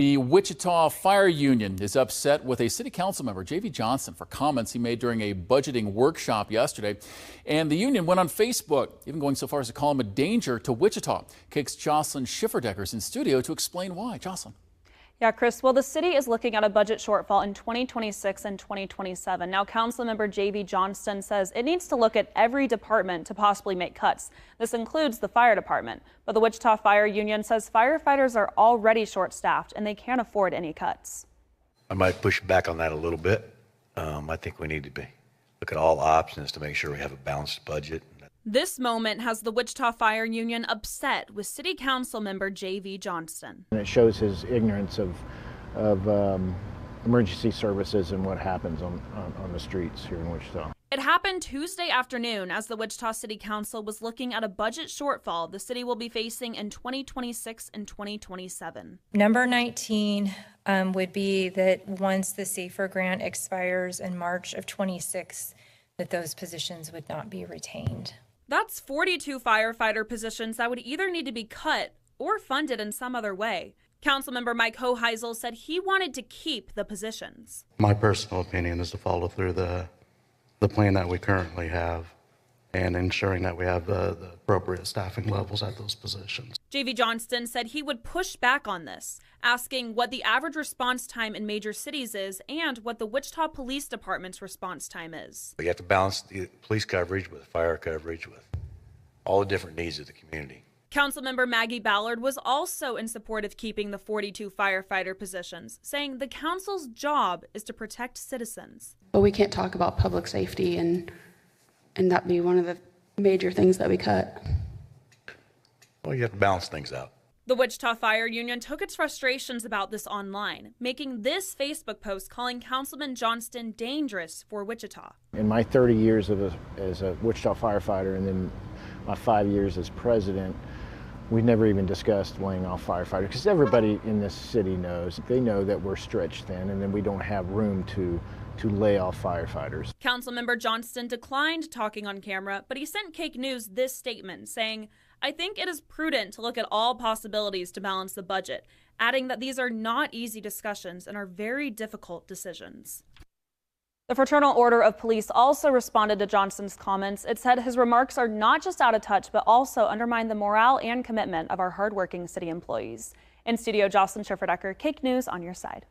The Wichita Fire Union is upset with a city council member, JV Johnston, for comments he made during a budgeting workshop yesterday. And the union went on Facebook, even going so far as to call him a danger to Wichita. KAKE's Jocelyn Schifferdecker is in studio to explain why. Jocelyn. Yeah, Chris, well, the city is looking at a budget shortfall in 2026 and 2027. Now, councilmember JV Johnston says it needs to look at every department to possibly make cuts. This includes the fire department. But the Wichita Fire Union says firefighters are already short-staffed and they can't afford any cuts. I might push back on that a little bit. I think we need to look at all options to make sure we have a balanced budget. This moment has the Wichita Fire Union upset with City Council member JV Johnston. And it shows his ignorance of emergency services and what happens on the streets here in Wichita. It happened Tuesday afternoon as the Wichita City Council was looking at a budget shortfall the city will be facing in 2026 and 2027. Number 19 would be that once the SAFER grant expires in March of 26, that those positions would not be retained. That's 42 firefighter positions that would either need to be cut or funded in some other way. Councilmember Mike Hoheisel said he wanted to keep the positions. My personal opinion is to follow through the plan that we currently have and ensuring that we have the appropriate staffing levels at those positions. JV Johnston said he would push back on this, asking what the average response time in major cities is and what the Wichita Police Department's response time is. You have to balance the police coverage with fire coverage with all the different needs of the community. Councilmember Maggie Ballard was also in support of keeping the 42 firefighter positions, saying the council's job is to protect citizens. But we can't talk about public safety and that be one of the major things that we cut. Well, you have to balance things out. The Wichita Fire Union took its frustrations about this online, making this Facebook post calling Councilman Johnston dangerous for Wichita. In my 30 years as a Wichita firefighter and then my 5 years as president, we never even discussed laying off firefighters because everybody in this city knows. They know that we're stretched thin and then we don't have room to lay off firefighters. Councilmember Johnston declined talking on camera, but he sent Cake News this statement saying, "I think it is prudent to look at all possibilities to balance the budget," adding that these are not easy discussions and are very difficult decisions. The Fraternal Order of Police also responded to Johnston's comments. It said his remarks are not just out of touch, but also undermine the morale and commitment of our hardworking city employees. In studio, Jocelyn Schifferdecker, Cake News on your side.